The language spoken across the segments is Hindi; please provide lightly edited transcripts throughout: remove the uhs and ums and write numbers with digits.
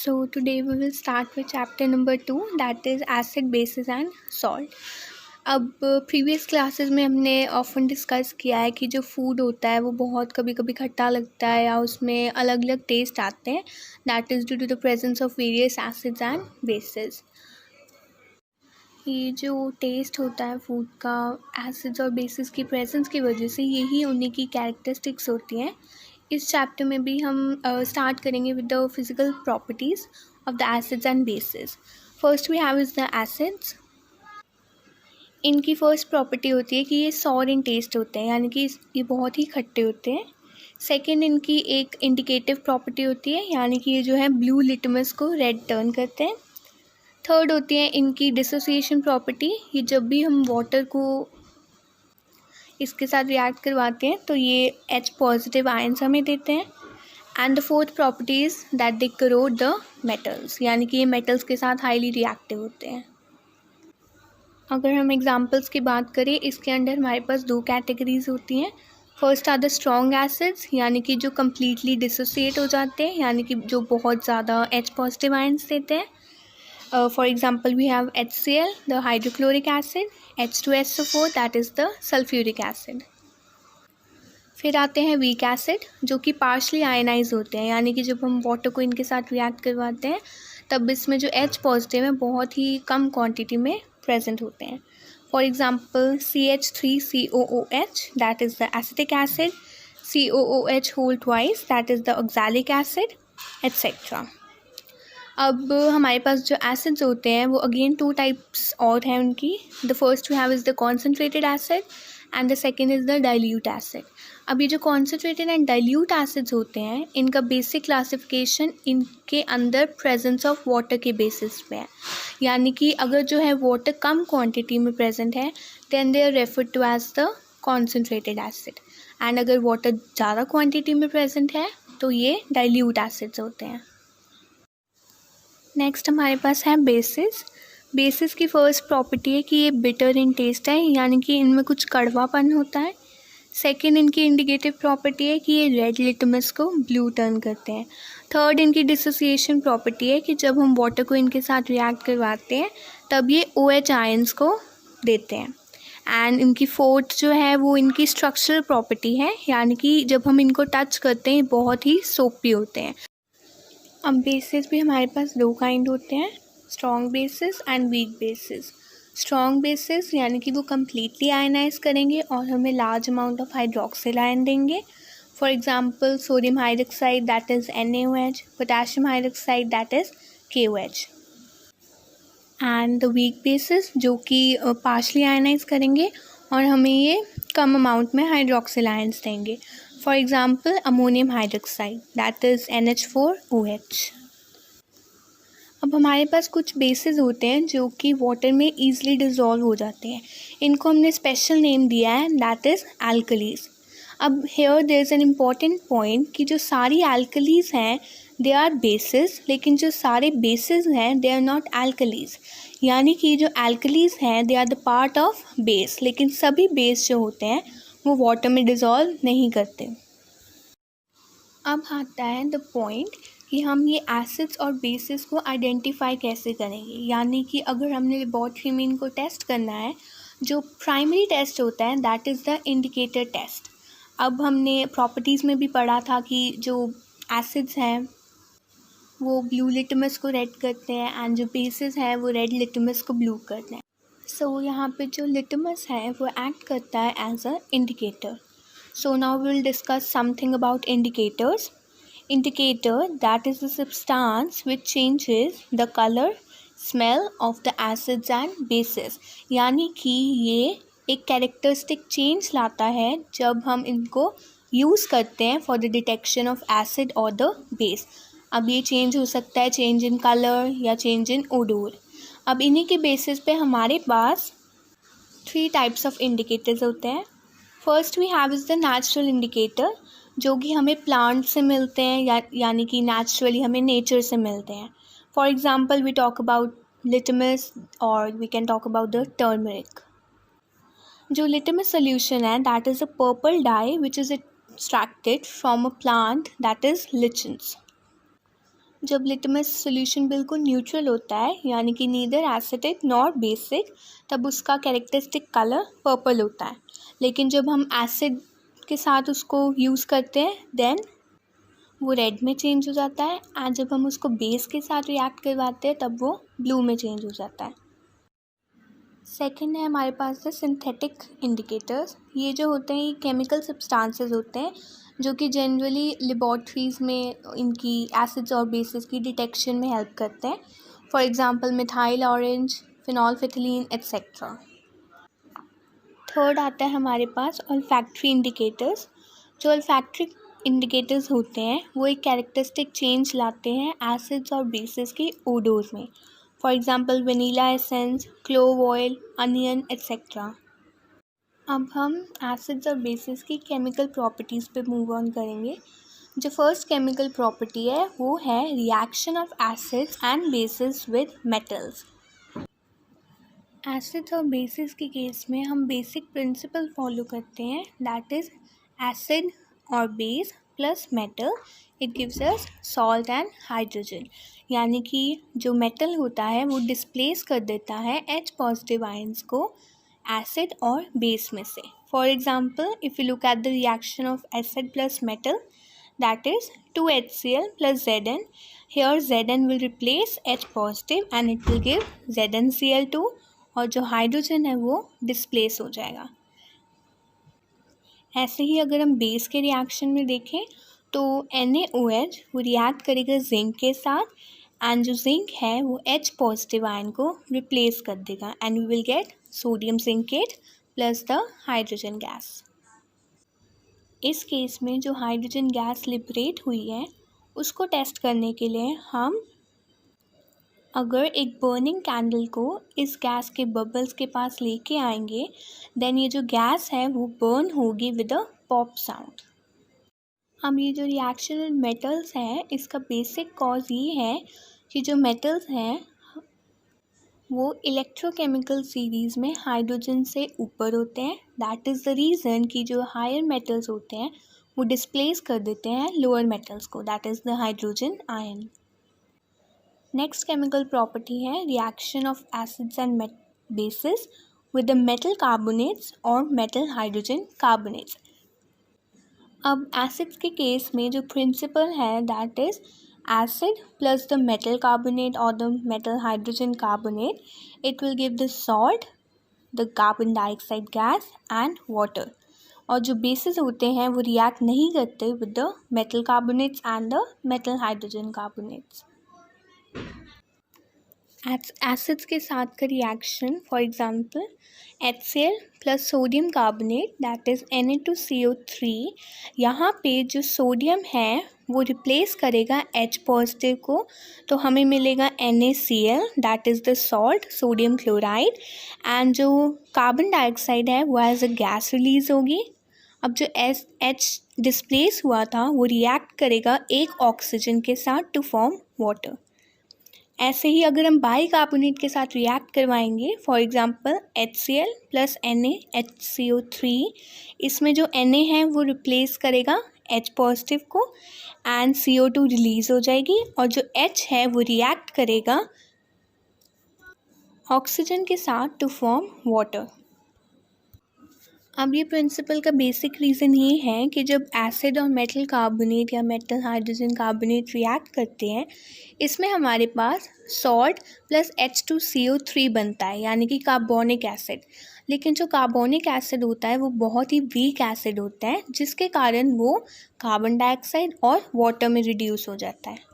So today we will start with chapter number 2, that is acid, bases and salt. अब प्रीवियस क्लासेस में हमने ऑफन डिस्कस किया है कि जो फूड होता है वो बहुत कभी कभी खट्टा लगता है या उसमें अलग अलग टेस्ट आते हैं. That is due to the presence of various acids and bases. ये जो टेस्ट होता है फूड का एसिड्स और बेसिस की प्रेजेंस की वजह से, यही उन्हीं की कैरेक्टरिस्टिक्स होती हैं. इस चैप्टर में भी हम स्टार्ट करेंगे with the physical properties of the acids and bases. First we have is the acids. इनकी फर्स्ट प्रॉपर्टी होती है कि ये सॉर इन टेस्ट होते हैं, यानी कि ये बहुत ही खट्टे होते हैं. सेकेंड, इनकी एक इंडिकेटिव प्रॉपर्टी होती है, यानी कि ये जो है ब्लू लिटमस को रेड टर्न करते हैं. थर्ड होती है इनकी डिसोसिएशन प्रॉपर्टी. ये जब भी हम वाटर को इसके साथ रिएक्ट करवाते हैं तो ये H पॉजिटिव आयंस हमें देते हैं. And the fourth property is that they crore the metals, यानी कि ये मेटल्स के साथ हाईली रिएक्टिव होते हैं. अगर हम एग्जांपल्स की बात करें, इसके अंडर हमारे पास दो कैटेगरीज होती हैं. First are the strong acids, यानी कि जो कम्प्लीटली डिसोसिएट हो जाते हैं, यानी कि जो बहुत ज़्यादा H पॉजिटिव आयंस देते हैं. For example, we have HCl, the hydrochloric acid, H2SO4, that is the sulfuric acid. फिर आते हैं वीक एसिड, जो कि पार्शली आयनाइज होते हैं, यानी कि जब हम वाटर को इनके साथ रिएक्ट करवाते हैं तब इसमें जो H पॉजिटिव है बहुत ही कम क्वांटिटी में प्रेजेंट होते हैं. For example CH3COOH, that is the acetic acid, COOH whole twice, that is the oxalic acid, etcetera. अब हमारे पास जो एसिड्स होते हैं वो अगेन टू टाइप्स और हैं उनकी. The first we have is the concentrated acid and the second is the dilute acid. अब ये जो कॉन्सेंट्रेटेड एंड डाइल्यूट एसिड्स होते हैं, इनका बेसिक क्लासिफिकेशन इनके अंदर प्रेजेंस ऑफ वाटर के बेसिस पे है. यानी कि अगर जो है वाटर कम क्वांटिटी में प्रेजेंट है then they are referred to as the concentrated acid, and अगर वाटर ज़्यादा क्वान्टिटी में प्रेजेंट है तो ये डाइल्यूट एसिड्स होते हैं. नेक्स्ट हमारे पास है बेसिस. बेसिस की फर्स्ट प्रॉपर्टी है कि ये बिटर इन टेस्ट है, यानी कि इनमें कुछ कड़वापन होता है. सेकेंड, इनकी इंडिकेटिव प्रॉपर्टी है कि ये रेड लिटमस को ब्लू टर्न करते हैं. थर्ड, इनकी डिसोसिएशन प्रॉपर्टी है कि जब हम वाटर को इनके साथ रिएक्ट करवाते हैं तब ये OH आयंस को देते हैं. एंड इनकी फोर्थ जो है वो इनकी स्ट्रक्चरल प्रॉपर्टी है, यानी कि जब हम इनको टच करते हैं बहुत ही सोपी होते हैं. अब बेसिस भी हमारे पास दो काइंड होते हैं, strong bases and weak bases. Strong bases यानी कि वो कम्प्लीटली आयनाइज करेंगे और हमें large amount of hydroxyl ion देंगे. For example sodium hydroxide, that is NaOH, potassium hydroxide, that is KOH. And the weak bases जो कि पार्शली आयनाइज करेंगे और हमें ये कम अमाउंट में हाइड्रोक्सिल आयन्स देंगे. For example, ammonium hydroxide, that is NH4OH. अब हमारे पास कुछ बेसिस होते हैं जो कि वाटर में ईजिली डिज़ोल्व हो जाते हैं. इनको हमने स्पेशल नेम दिया है, दैट इज़ एल्कलीज. अब here there is an important point कि जो सारी एल्कलीज हैं दे आर बेसिस, लेकिन जो सारे बेसिस हैं दे आर नॉट एल्कलीज. यानी कि जो एल्कलीज हैं they are the part of base, लेकिन सभी बेस जो होते हैं वो वाटर में डिज़ोल्व नहीं करते. अब आता है द पॉइंट कि हम ये एसिड्स और बेसिस को आइडेंटिफाई कैसे करेंगे. यानी कि अगर हमने लेबॉर्ट्री में इनको टेस्ट करना है, जो प्राइमरी टेस्ट होता है that is the indicator test. अब हमने प्रॉपर्टीज़ में भी पढ़ा था कि जो एसिड्स हैं वो ब्लू लिटमस को रेड करते हैं एंड जो बेसिस हैं वो रेड लिटमस को ब्लू करते हैं. सो यहाँ पे जो लिटमस है वो एक्ट करता है as a indicator. So now we will discuss something about indicators. Indicator that is the substance which changes the colour, smell of the acids and bases. यानी कि ये एक कैरेक्टरिस्टिक चेंज लाता है जब हम इनको यूज़ करते हैं for the detection of acid और द बेस. अब ये चेंज हो सकता है चेंज इन कलर या चेंज इन ओडोर. अब इन्हीं के बेसिस पे हमारे पास 3 टाइप्स ऑफ इंडिकेटर्स होते हैं. First we have is the natural indicator, जो कि हमें प्लांट से मिलते हैं यानी कि नेचुरली हमें नेचर से मिलते हैं. For example we talk about litmus और we can talk about the turmeric. जो लिटमस सोल्यूशन है that is a purple dye which is extracted from a plant that is lichens. जब लिटमस सॉल्यूशन बिल्कुल न्यूट्रल होता है यानी कि नीदर एसिडिक नॉर बेसिक, तब उसका कैरेक्टरिस्टिक कलर पर्पल होता है। लेकिन जब हम एसिड के साथ उसको यूज़ करते हैं देन वो रेड में चेंज हो जाता है, एंड जब हम उसको बेस के साथ रिएक्ट करवाते हैं तब वो ब्लू में चेंज हो जाता है। सेकंड है हमारे पास द सिंथेटिक इंडिकेटर्स। ये जो होते हैं ये केमिकल सब्सटेंसेस होते हैं जो कि जनरली लेबॉर्ट्रीज़ में इनकी एसिड्स और बेसिस की डिटेक्शन में हेल्प करते हैं। For example methyl orange, phenolphthalein etcetera. Third आता है हमारे पास ऑल्फैक्टरी इंडिकेटर्स। जो ऑल्फैक्टरी इंडिकेटर्स होते हैं वो एक कैरेक्टरिस्टिक चेंज लाते हैं एसिड्स और बेसिस के ओडोर में। For example vanilla essence, clove oil, onion etcetera. अब हम एसिड्स और बेसिस की केमिकल प्रॉपर्टीज़ पे मूव ऑन करेंगे। जो फर्स्ट केमिकल प्रॉपर्टी है वो है reaction of acids and bases with metals. Acids और बेसिस के केस में हम बेसिक प्रिंसिपल फॉलो करते हैं, दैट इज़ एसिड और base plus metal it gives us salt and hydrogen. यानी कि जो मेटल होता है वो डिस्प्लेस कर देता है H पॉजिटिव आयंस को एसिड और बेस में से। For example if you look at the reaction of acid plus metal, that is 2HCl plus Zn. Here Zn will replace H positive and it will give ZnCl2 और जो हाइड्रोजन है वो डिस्प्लेस हो जाएगा। ऐसे ही अगर हम बेस के रिएक्शन में देखें तो NaOH वो रिएक्ट करेगा जिंक के साथ, एंड जो जिंक है वो H पॉजिटिव आयन को रिप्लेस कर देगा and we will get sodium zincate plus the hydrogen gas. इस केस में जो हाइड्रोजन गैस लिबरेट हुई है उसको टेस्ट करने के लिए हम अगर एक बर्निंग कैंडल को इस गैस के बबल्स के पास लेके आएंगे देन ये जो गैस है वो बर्न होगी विद अ पॉप साउंड। अब ये जो रिएक्शन मेटल्स है इसका बेसिक कॉज ये है कि जो मेटल्स हैं वो इलेक्ट्रोकेमिकल सीरीज़ में हाइड्रोजन से ऊपर होते हैं। दैट इज़ द रीज़न कि जो हायर मेटल्स होते हैं वो डिस्प्लेस कर देते हैं लोअर मेटल्स को, that is the hydrogen ion. Next chemical property है reaction of acids and bases with the metal carbonates और मेटल हाइड्रोजन कार्बोनेट्स। अब एसिड्स के केस में जो प्रिंसिपल है that is acid plus the metal carbonate or the metal hydrogen carbonate, it will give the salt, the carbon dioxide gas and water. और जो बेसिस होते हैं वो रिएक्ट नहीं करते with the metal carbonates and the metal hydrogen carbonates. Acids के साथ का reaction for example HCl plus sodium carbonate that is Na2CO3, यहाँ पे जो सोडियम है वो रिप्लेस करेगा H पॉजिटिव को, तो हमें मिलेगा NaCl that is the salt sodium chloride, and जो कार्बन डाइऑक्साइड है वो एज अ गैस रिलीज़ होगी। अब जो H डिस्प्लेस हुआ था वो रिएक्ट करेगा एक ऑक्सीजन के साथ टू फॉर्म वाटर। ऐसे ही अगर हम बाइकार्बोनेट के साथ रिएक्ट करवाएंगे for example HCl plus NaHCO3, इसमें जो Na है वो रिप्लेस करेगा H पॉजिटिव को एंड CO2 रिलीज़ हो जाएगी, और जो H है वो रिएक्ट करेगा ऑक्सीजन के साथ टू फॉर्म वाटर। अब ये प्रिंसिपल का बेसिक रीज़न ये है कि जब एसिड और मेटल कार्बोनेट या मेटल हाइड्रोजन कार्बोनेट रिएक्ट करते हैं इसमें हमारे पास सॉल्ट प्लस H2CO3 बनता है यानी कि कार्बोनिक एसिड। लेकिन जो कार्बोनिक एसिड होता है वो बहुत ही वीक एसिड होता है जिसके कारण वो कार्बन डाइऑक्साइड और वाटर में रिड्यूस हो जाता है।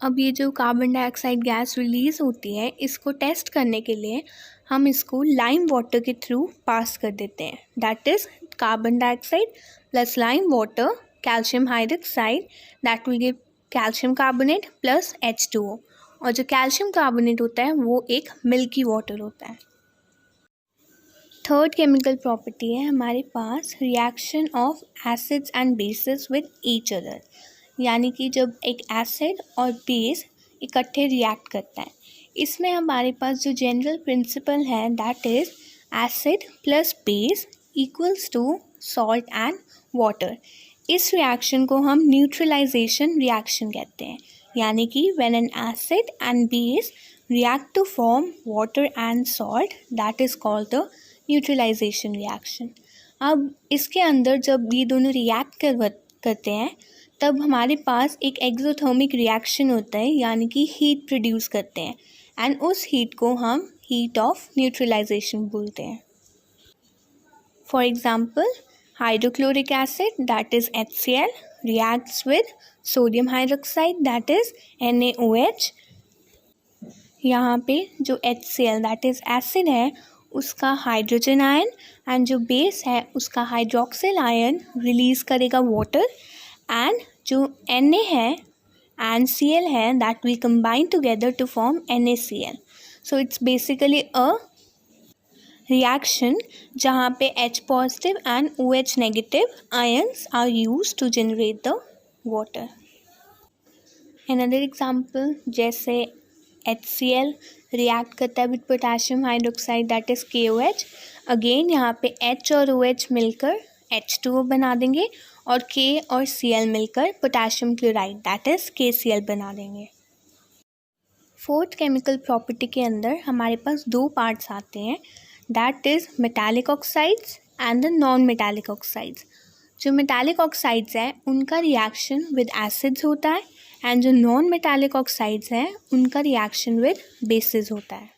अब ये जो कार्बन डाइऑक्साइड गैस रिलीज़ होती है इसको टेस्ट करने के लिए हम इसको लाइम वाटर के थ्रू पास कर देते हैं, that is carbon dioxide plus lime water calcium hydroxide that will give calcium carbonate plus H2O, और जो कैल्शियम कार्बोनेट होता है वो एक मिल्की वाटर होता है। थर्ड केमिकल प्रॉपर्टी है हमारे पास reaction of acids and bases with each other, यानी कि जब एक एसिड और बेस इकट्ठे रिएक्ट करता है इसमें हमारे पास जो जनरल प्रिंसिपल है that is acid plus base equals to salt and water. इस रिएक्शन को हम न्यूट्रलाइजेशन रिएक्शन कहते हैं। यानी कि when an acid and base react to form water and salt that is called the neutralisation reaction. अब इसके अंदर जब ये दोनों रिएक्ट करते हैं तब हमारे पास एक एक्सोथर्मिक रिएक्शन होता है, यानी कि हीट प्रोड्यूस करते हैं, एंड उस हीट को हम हीट ऑफ न्यूट्रलाइजेशन बोलते हैं। For example, hydrochloric acid that is HCl reacts with sodium hydroxide that is NaOH। यहाँ पे जो HCl दैट इज़ एसिड है उसका हाइड्रोजन आयन एंड जो बेस है उसका हाइड्रोक्सिल आयन रिलीज़ करेगा वाटर, एंड जो Na है एंड Cl है that we combine together to form NaCl। So it's basically a reaction जहाँ पे H positive and OH negative ions are use to generate the water. Another example, जैसे HCl रिएक्ट करता है with potassium hydroxide that is KOH। Again यहाँ पे H और OH मिलकर H2O बना देंगे और K और Cl मिलकर potassium chloride that is KCl बना देंगे। फोर्थ केमिकल प्रॉपर्टी के अंदर हमारे पास दो पार्ट्स आते हैं, that is metallic oxides and the non metallic oxides. जो मेटालिक ऑक्साइड्स हैं उनका रिएक्शन विद एसिड्स होता है, एंड जो नॉन मेटालिक ऑक्साइड्स हैं उनका रिएक्शन विद बेसिस होता है।